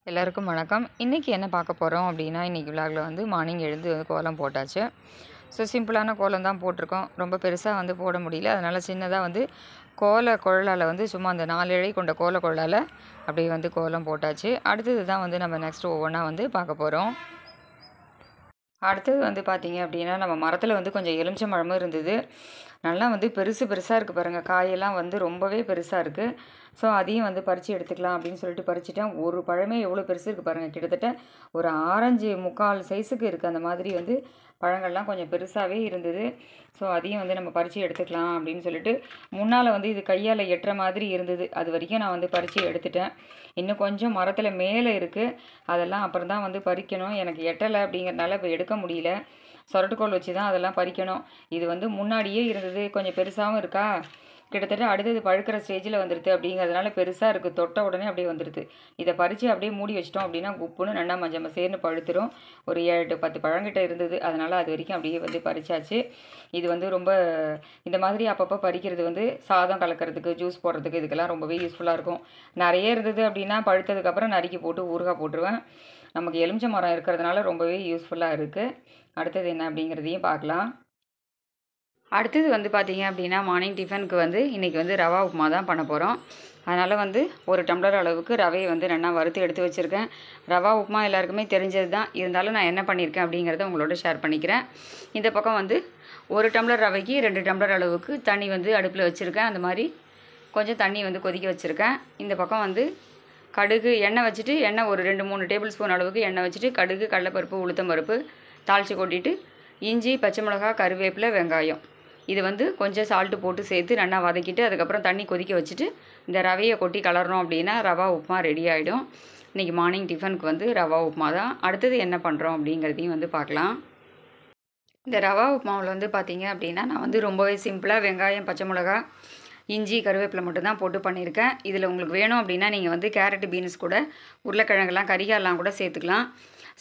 எல்லாருக்கும் வணக்கம். இன்றைக்கி என்ன பார்க்க போகிறோம் அப்படின்னா, இன்றைக்கி விலாகில் வந்து மார்னிங் எழுந்து வந்து கோலம் போட்டாச்சு. ஸோ சிம்பிளான கோலம் தான் போட்டிருக்கோம். ரொம்ப பெருசாக வந்து போட முடியல. அதனால் சின்னதாக வந்து கோல குழலால் வந்து சும்மா அந்த 4 இழை கொண்ட கோல குழலால் அப்படியே வந்து கோலம் போட்டாச்சு. அடுத்தது தான் வந்து நம்ம நெக்ஸ்ட் ஒவ்வொன்றா வந்து பார்க்க போகிறோம். அடுத்தது வந்து பார்த்திங்க அப்படின்னா, நம்ம மரத்தில் வந்து கொஞ்சம் எலுமிச்சம்பழமும் இருந்தது. நல்லா வந்து பெருசாக இருக்குது பாருங்கள். காயெல்லாம் வந்து ரொம்பவே பெருசாக இருக்குது. ஸோ அதையும் வந்து பறித்து எடுத்துக்கலாம் அப்படின்னு சொல்லிட்டு பறிச்சிட்டேன். ஒரு பழமே எவ்வளோ பெருசு இருக்குது பாருங்கள். கிட்டத்தட்ட ஒரு ஆரஞ்சு 3/4 சைஸுக்கு இருக்குது. அந்த மாதிரி வந்து பழங்கள்லாம் கொஞ்சம் பெருசாகவே இருந்தது. ஸோ அதையும் வந்து நம்ம பறித்து எடுத்துக்கலாம் அப்படின்னு சொல்லிட்டு முன்னால் வந்து இது கையால் எட்டுற மாதிரி இருந்தது. அது வரைக்கும் நான் வந்து பறித்து எடுத்துட்டேன். இன்னும் கொஞ்சம் மரத்தில் மேலே இருக்குது. அதெல்லாம் அப்புறம் தான் வந்து பறிக்கணும். எனக்கு எட்டலை அப்படிங்கிறதுனால இப்போ எடுக்க முடியல. சொரட்டுக்கோல் வச்சு தான் அதெல்லாம் பறிக்கணும். இது வந்து முன்னாடியே இருந்தது. கொஞ்சம் பெருசாகவும் இருக்கா, கிட்டத்தட்ட அடுத்தது பழுக்கிற ஸ்டேஜில் வந்துடுது. அப்படிங்கிறதுனால பெருசாக இருக்குது. தொட்ட உடனே அப்படியே வந்துடுது. இதை பறித்து அப்படியே மூடி வச்சிட்டோம் அப்படின்னா குப்புன்னு நல்லா மஞ்சள் மசேர்னு பழுத்துரும். ஒரு 7 10 பழங்கிட்ட இருந்தது. அதனால் அது வரைக்கும் அப்படியே வந்து பறிச்சாச்சு. இது வந்து ரொம்ப இந்த மாதிரி அப்பப்போ பறிக்கிறது வந்து சாதம் கலக்கிறதுக்கு, ஜூஸ் போடுறதுக்கு இதுக்கெல்லாம் ரொம்பவே யூஸ்ஃபுல்லாக இருக்கும். நிறைய இருந்தது அப்படின்னா பழுத்ததுக்கப்புறம் நறுக்கி போட்டு ஊறுகாய் போட்டுருவேன். நமக்கு எலுமிச்சை மரம் இருக்கிறதுனால ரொம்பவே யூஸ்ஃபுல்லாக இருக்குது. அடுத்தது என்ன அப்படிங்கிறதையும் பார்க்கலாம். அடுத்தது வந்து பார்த்திங்க அப்படின்னா, மார்னிங் டிஃபனுக்கு வந்து இன்றைக்கி வந்து ரவா உப்புமா தான் பண்ண போகிறோம். அதனால் வந்து 1 டம்ளர் அளவுக்கு ரவையை வந்து நல்லா வறுத்து எடுத்து வச்சுருக்கேன். ரவா உப்புமா எல்லாருக்குமே தெரிஞ்சது தான். இருந்தாலும் நான் என்ன பண்ணியிருக்கேன் அப்படிங்கிறத உங்களோட ஷேர் பண்ணிக்கிறேன். இந்த பக்கம் வந்து 1 டம்ளர் ரவைக்கு 2 டம்ளர் அளவுக்கு தண்ணி வந்து அடுப்பில் வச்சுருக்கேன். அந்த மாதிரி கொஞ்சம் தண்ணி வந்து கொதிக்க வச்சுருக்கேன். இந்த பக்கம் வந்து கடுகு எண்ணெய் வச்சுட்டு, எண்ணெய் ஒரு 2-3 டேபிள் ஸ்பூன் அளவுக்கு எண்ணெய் வச்சுட்டு, கடுகு, கடலைப்பருப்பு, உளுத்தம்பருப்பு தாளித்து கொட்டிட்டு, இஞ்சி, பச்சை மிளகா, கருவேப்பிலை, வெங்காயம் இது வந்து கொஞ்சம் சால்ட்டு போட்டு சேர்த்து நல்லா வதக்கிட்டு, அதுக்கப்புறம் தண்ணி கொதிக்க வச்சுட்டு இந்த ரவையை கொட்டி கலர்றோம் அப்படின்னா ரவா உப்புமா ரெடி ஆகிடும். இன்றைக்கி மார்னிங் டிஃபனுக்கு வந்து ரவா உப்புமா தான். அடுத்தது என்ன பண்ணுறோம் அப்படிங்கிறதையும் வந்து பார்க்கலாம். இந்த ரவா உப்புமாவில் வந்து பார்த்திங்க அப்படின்னா, நான் வந்து ரொம்பவே சிம்பிளாக வெங்காயம், பச்சை மிளகா, இஞ்சி, கருவேப்பிலை மட்டும்தான் போட்டு பண்ணியிருக்கேன். இதில் உங்களுக்கு வேணும் அப்படின்னா நீங்கள் வந்து கேரட்டு, பீன்ஸ் கூட உருளைக்கிழங்கெல்லாம், கரிகாயெல்லாம் கூட சேர்த்துக்கலாம்.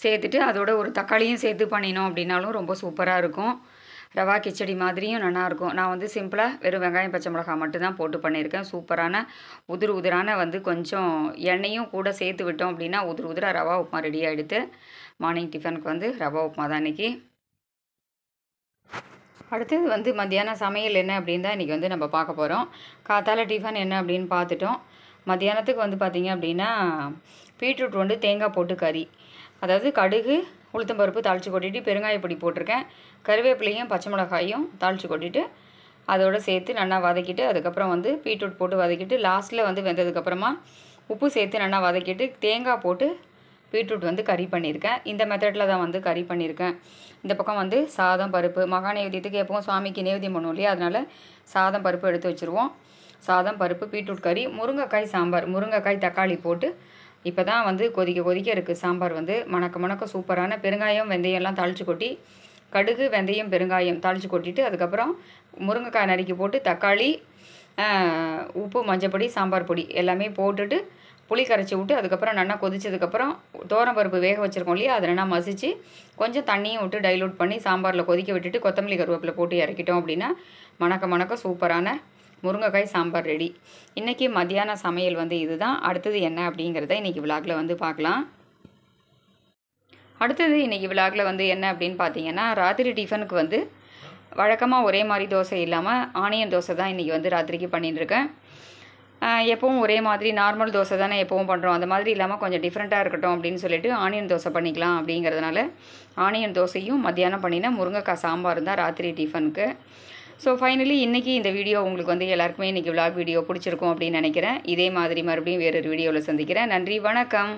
சேர்த்துட்டு அதோட ஒரு தக்காளியும் சேர்த்து பண்ணினோம் அப்படின்னாலும் ரொம்ப சூப்பராக இருக்கும். ரவா கிச்சடி மாதிரியும் நல்லாயிருக்கும். நான் வந்து சிம்பிளாக வெறும் வெங்காயம், பச்சை மிளகாய் மட்டும்தான் போட்டு பண்ணியிருக்கேன். சூப்பரான உதிரான வந்து கொஞ்சம் எண்ணெயும் கூட சேர்த்து விட்டோம் அப்படின்னா உதிராக ரவா உப்புமா ரெடி ஆகிடுது. மார்னிங் டிஃபனுக்கு வந்து ரவா உப்புமா தான் இன்றைக்கி. அடுத்தது வந்து மத்தியானம் சமையல் என்ன அப்படின்னு தான் இன்றைக்கி வந்து நம்ம பார்க்க போகிறோம். காத்தால டிஃபன் என்ன அப்படின்னு பார்த்துட்டோம். மத்தியானத்துக்கு வந்து பார்த்திங்க அப்படின்னா பீட்ரூட் வந்து தேங்காய் போட்டு கறி, அதாவது கடுகு, உளுத்தம்பருப்பு தாளித்து கொட்டிட்டு பெருங்காயப்பொடி போட்டிருக்கேன். கருவேப்பிலையும் பச்சை மிளகாயும் தாளித்து கொட்டிட்டு அதோடு சேர்த்து நல்லா வதக்கிட்டு, அதுக்கப்புறம் வந்து பீட்ரூட் போட்டு வதக்கிட்டு, லாஸ்ட்டில் வந்து வெந்ததுக்கப்புறமா உப்பு சேர்த்து நல்லா வதக்கிட்டு தேங்காய் போட்டு பீட்ரூட் வந்து கறி பண்ணியிருக்கேன். இந்த மெத்தடில் தான் வந்து கறி பண்ணியிருக்கேன். இந்த பக்கம் வந்து சாதம், பருப்பு, மகா நைவேத்தியத்துக்கு எப்பவும் சுவாமிக்கு நைவேத்தியம் பண்ணுவோம் இல்லையா, அதனால் சாதம், பருப்பு எடுத்து வச்சுருவோம். சாதம், பருப்பு, பீட்ரூட் கறி, முருங்கைக்காய் சாம்பார், முருங்கைக்காய் தக்காளி போட்டு இப்போ தான் வந்து கொதிக்க இருக்குது சாம்பார் வந்து மணக்க சூப்பரான. பெருங்காயம், வெந்தயம்லாம் தாளித்து கொட்டி, கடுகு, வெந்தயம், பெருங்காயம் தாளித்து கொட்டிட்டு, அதுக்கப்புறம் முருங்கைக்காய் நறுக்கி போட்டு, தக்காளி, உப்பு, மஞ்சப்பொடி, சாம்பார் பொடி எல்லாமே போட்டுட்டு புளி கரைச்சி விட்டு, அதுக்கப்புறம் நல்லா கொதிச்சதுக்கப்புறம் பருப்பு வேக வச்சுருக்கோம் இல்லையா, அதை நல்லா மசித்து கொஞ்சம் தண்ணியும் விட்டு டைலூட் பண்ணி சாம்பாரில் கொதிக்க விட்டுட்டு கொத்தமல்லி, கருவேப்பிலை போட்டு இறக்கிட்டோம் அப்படின்னா மணக்க சூப்பரான முருங்கைக்காய் சாம்பார் ரெடி. இன்றைக்கி மத்தியான சமையல் வந்து இதுதான். அடுத்தது என்ன அப்படிங்கிறத இன்றைக்கி விலாகில் வந்து பார்க்கலாம். அடுத்தது இன்றைக்கி விலாகில் வந்து என்ன அப்படின்னு பார்த்தீங்கன்னா, ராத்திரி டிஃபனுக்கு வந்து வழக்கமாக ஒரே மாதிரி தோசை இல்லாமல் ஆனியன் தோசை தான் இன்றைக்கி வந்து ராத்திரிக்கு பண்ணிட்டுருக்கேன். எப்பவும் ஒரே மாதிரி நார்மல் தோசை தானே எப்பவும் பண்ணுறோம், அந்த மாதிரி இல்லாமல் கொஞ்சம் டிஃப்ரெண்ட்டாக இருக்கட்டும் அப்படின்னு சொல்லிட்டு ஆனியன் தோசை பண்ணிக்கலாம் அப்படிங்கிறதுனால ஆனியன் தோசையும் மத்தியானம் பண்ணினா முருங்கைக்காய் சாம்பார் தான் ராத்திரி டிஃபனுக்கு. ஸோ ஃபைனலி இன்றைக்கி இந்த வீடியோ உங்களுக்கு வந்து எல்லாருக்குமே இன்றைக்கி விலாக் வீடியோ பிடிச்சிருக்கும் அப்படின்னு நினைக்கிறேன். இதே மாதிரி மறுபடியும் வேறொரு வீடியோவில் சந்திக்கிறேன். நன்றி, வணக்கம்.